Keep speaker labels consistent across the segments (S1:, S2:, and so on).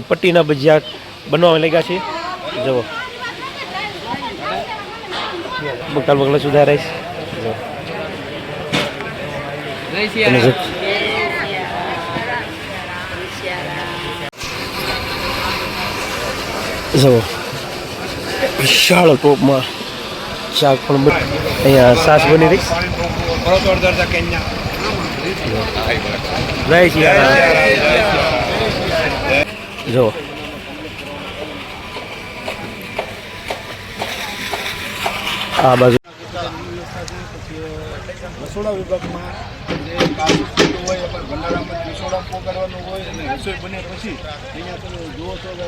S1: પટ્ટીના ભજીયા બનવા લાગ્યા છે. જુઓ બકાલ બકલા સુધારાઈશ. જુઓ વિશાળ ટોપમાં શાક પણ અહીંયા સાસ બની રહી. જો આ બાજુ
S2: રસોડા વિભાગમાં જે કામ હોય પણ ભંડારામાં રસોડા પોગાડવાનું હોય અને રસોઈ બને પછી અહીંયા તમે જુઓ છો કે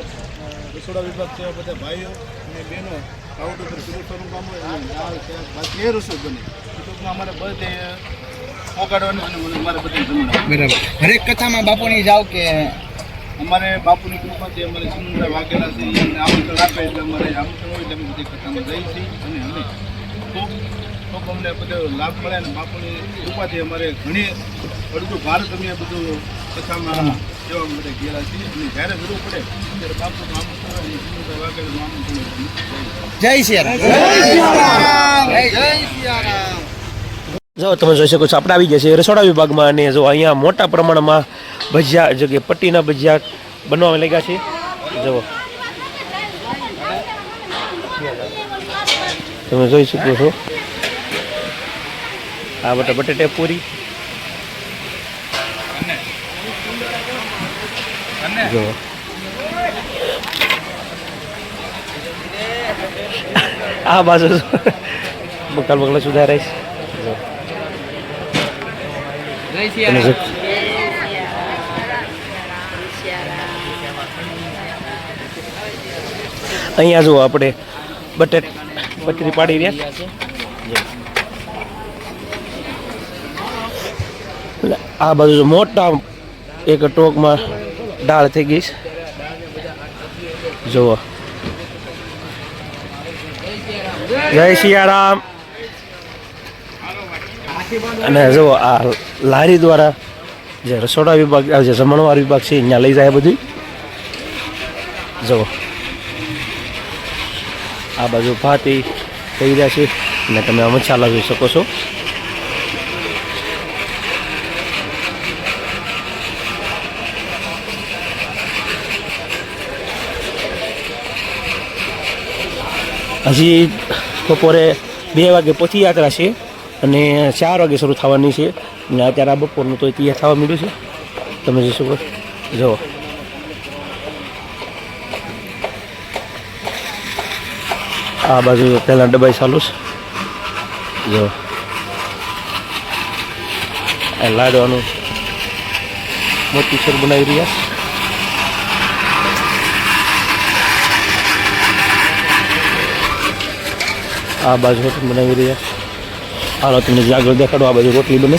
S2: રસોડા વિભાગ છે બધા ભાઈઓ અને બહેનો આઉટ ઉપર પુરુષોનું કામ હોય અને દાળ શાક બાકી એ રસોઈ બને ટૂંકમાં અમારે બધે પોગાડવાનું અને અમારે બધે જમવાનું.
S3: બરાબર. હરેક કથામાં બાપુની જાવ કે
S2: અમારે બાપુની કૃપાથી અમારે સમુદ્ર વાગેલા છે એને આમંત્રણ આપે એટલે અમારે આમંત્રણ હોય એટલે અમે બધી કથામાં જઈએ છીએ અને અમે ખૂબ અમને બધો લાભ મળે અને બાપુની કૃપાથી અમારે ઘણી અડધું ભારત અમે બધું કથામાં સેવા માટે ગયેલા છીએ અને જ્યારે જરૂર પડે ત્યારે બાપુનું આમંત્રણ અને સમુદ્ર વાગેલાનું આમંત્રણ.
S3: જય સિયારામ. જય સિયારામ.
S1: જો તમે જોઈ શકો છો આપણે આવી ગયા છે રસોડા વિભાગમાં અને જો અહીંયા મોટા પ્રમાણમાં ભજીયા જો કે પટ્ટીના ભજીયા બનવા લાગ્યા છે. જુઓ તમે જોઈ શકો છો આ બટાટા પૂરી. જુઓ આ બાજુ બકાલ બકલા સુધારાઈશ. અહીંયા જુઓ આપણે બટેરી પાડી રહ્યા. આ બાજુ મોટા એક ટોકમાં દાળ થઈ ગઈ. જુઓ જય સિયારામ. અને જુઓ આ લારી દ્વારા જે રસોડા વિભાગ જે જમણવાર વિભાગ છે અહીંયા લઈ જાય બધું. જુઓ આ બાજુ ભાતી થઈ રહ્યા છે અને તમે આ મસાલા જોઈ શકો છો. હજી બપોરે 2 વાગે પહોંચી યાત્રા છે અને 4 વાગે શરૂ થવાની છે અને અત્યારે આ બપોરનું તો તૈયાર થવા માંડ્યું છે. તમે જોઈ શકો જુઓ આ બાજુ પહેલાં ડબ્બાઈ ચાલુ છે. જો આ લાડવાનું મોટી સર બનાવી રહ્યા. આ બાજુ રોટલી બનાવી રહ્યા. હાલો તમને જે આગળ દેખાડો આ બાજુ રોટલી બને.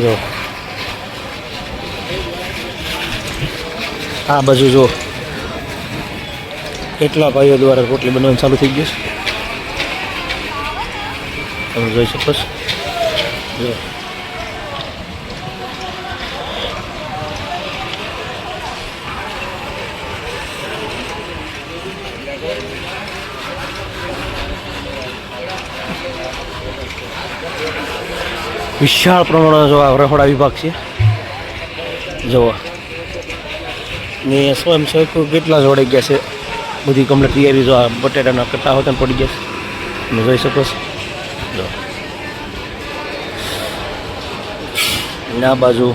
S1: જો આ બાજુ જો એટલા ભાઈઓ દ્વારા રોટલી બનાવવાનું ચાલુ થઈ ગયું છે. તમે જોઈ શકો છો. જો વિશાળ પ્રમાણમાં જો આ રસોડા વિભાગ છે. જુઓ ને સ્વયંસેવકો કેટલા જોડાઈ ગયા છે. બધી કમ્પ્લીટ તૈયારી જો આ બટેટાના કટ્ટા હોતા ને પડી ગયા છે. તમે જોઈ શકો છો. જો આ બાજુ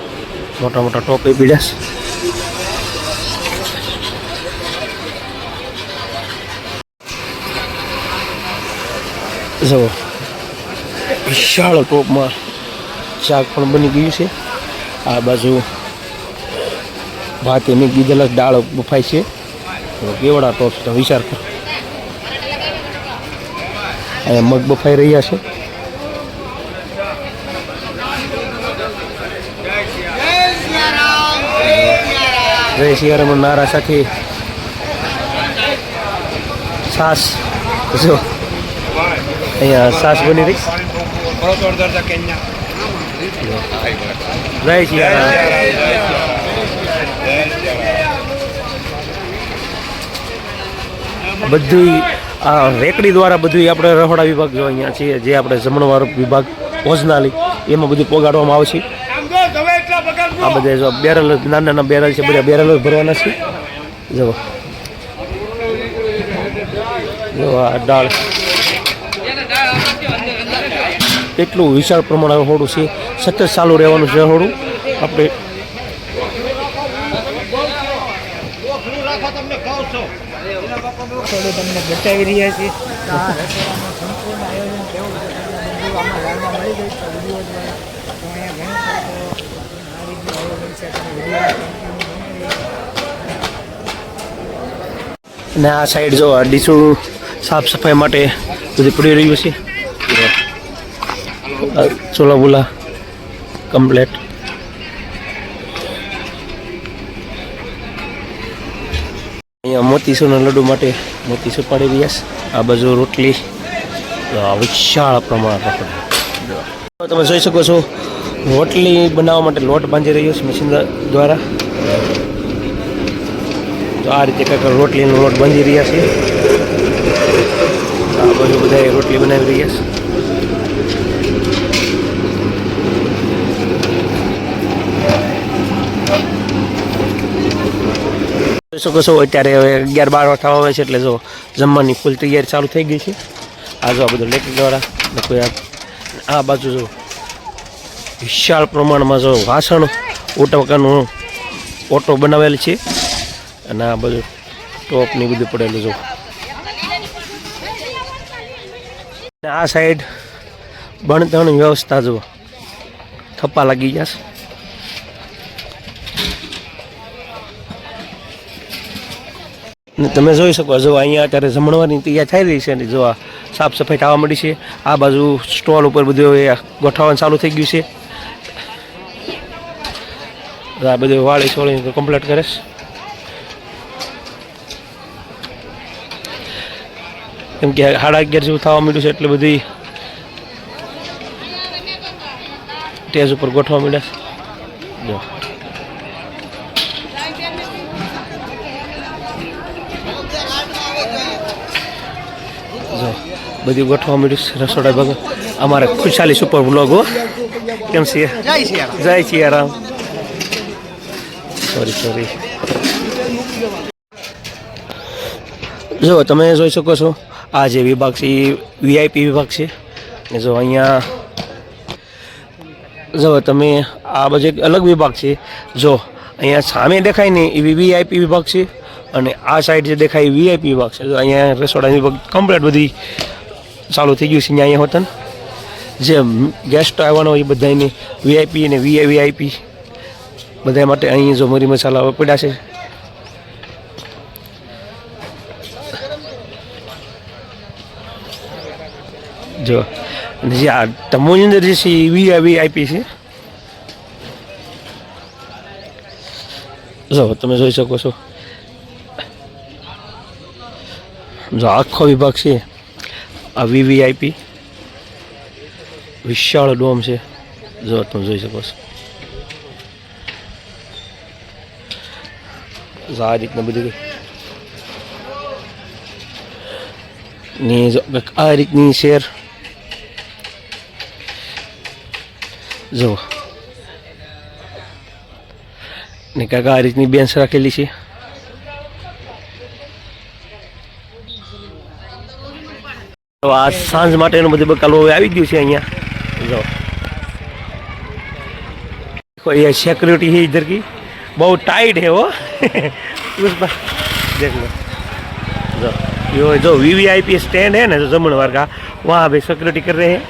S1: મોટા મોટા ટોપી પીડ્યા છે. જુઓ વિશાળ ટોપમાં શાક પણ બની ગયું છે. આ બાજુ ભાત એની કીધેલા દાળ બફાય છે. કેવડા ટોપ છે વિચાર કર. અહીંયા મગ બફાઈ રહ્યા છે. જય સિયારામ નારા સાથે છાસ. જો અહીંયા છાસ બની રહી. જય સિયારામ. બધું આ રેકડી દ્વારા બધું આપણે રહોડા વિભાગ જો અહીંયા છીએ જે આપણે જમણવાર વિભાગ ભોજનાલય એમાં બધું પોગાડવામાં આવશે. આ બધા જો બેરલ નાના નાના બેરલ છે, બધા બેરલો ભરવાના છે. જો જો આ દાળ એટલું વિશાળ પ્રમાણે રહોડું છે, સતત ચાલુ રહેવાનું છે રહોડું. આપણે
S3: થોડું તમને બતાવી રહ્યા છીએ તો આ રસોડાનું સંપૂર્ણ આયોજન કેવું છે તમને બધું આમાં જાણવા મળી ગયું છે વિડીયો દ્વારા. તો અહીંયા ઘણી આ રીતનું આયોજન છે તમે વિડીયો.
S1: અને આ સાઈડ જો આ ડીસું સાફ સફાઈ માટે બધું પડી રહ્યું છે. ચોલા બોલા કમ્પ્લેટ. અહીંયા મોતીસૂરના લડ્ડુ માટે મોતીસૂર પાડી રહ્યા છે. આ બાજુ રોટલી વિશાળ પ્રમાણ તમે જોઈ શકો છો. રોટલી બનાવવા માટે લોટ બાંધી રહ્યો છે મશીન દ્વારા. તો આ રીતે કંઈક રોટલીનો લોટ બાંધી રહ્યા છે. આ બાજુ બધા રોટલી બનાવી રહ્યા છે. જોઈ શકો છો અત્યારે હવે 11-12 થવા આવે છે એટલે જો જમવાની ફૂલ તૈયારી ચાલુ થઈ ગઈ છે. આ જો આ બધું લેકડી દ્વારા કોઈ આ બાજુ જો વિશાળ પ્રમાણમાં જો વાસણ ઓટોકાનું ઓટો બનાવેલ છે. અને આ બધું ટોપની બધું પડેલું જો. આ સાઈડ બણતણ વ્યવસ્થા જો થપ્પા લાગી ગયા છે. ને તમે જોઈ શકો જો અહીંયા અત્યારે જમણવારની તૈયાર થઈ રહી છે. અને જો આ સાફ સફાઈ થવા માંડી છે. આ બાજુ સ્ટોલ ઉપર બધું ગોઠવવાનું ચાલુ થઈ ગયું છે. આ બધું વાળી છોડી કમ્પ્લીટ કરે છે. કેમ કે 11:30 જેવું થવા માંડ્યું છે એટલે બધી સ્ટેજ ઉપર ગોઠવા માંડ્યા છે. જો બધી ગોઠવા માંડ્યું છે રસોડા ભાગ. અમારે ખુશાલી સુપર વ્લોગ હો. કેમ છે? જય સિયારામ. સોરી. જો તમે જોઈ શકો છો આ જે વિભાગ છે એ વીઆઈપી વિભાગ છે. ને જો અહીંયા જો તમે આ બાજુ એક અલગ વિભાગ છે. જો અહીંયા સામે દેખાય ને એ વીઆઈપી વિભાગ છે. અને આ સાઈડ જે દેખાય એ વીઆઈપી વિભાગ છે. જો અહીંયા રસોડા વિભાગ કમ્પ્લીટ બધી ચાલુ થઈ ગયું છે. અહીંયા હોતા જે ગેસ્ટ આવવાનો હોય એ બધાને વીઆઈપી અને વીઆઈપી બધા માટે અહીં જો મરી મસાલા પડ્યા છે. જો અને જે આ તમોની અંદર જે છે એ વીઆઈપી છે. જો તમે જોઈ શકો છો જો આખો વિભાગ છે આ વીવીઆઈપી વિશાળ ડોમ છે. જો તમે જોઈ શકો છો. આ રીતના બધું ને જો આ રીતની શેર જો ને કાંઈક આ રીતની બેન્ચ રાખેલી છે. તો આ સાંજ માટેનું બધું બકાલો હવે આવી ગયું છે અહીંયા. જો ये सिक्योरिटी है इधर की बहुत टाइट है वो उस पर देख लो. जो वीवीआईपी स्टैंड है ना जो जमनवार का वहाँ पे सिक्योरिटी कर रहे हैं.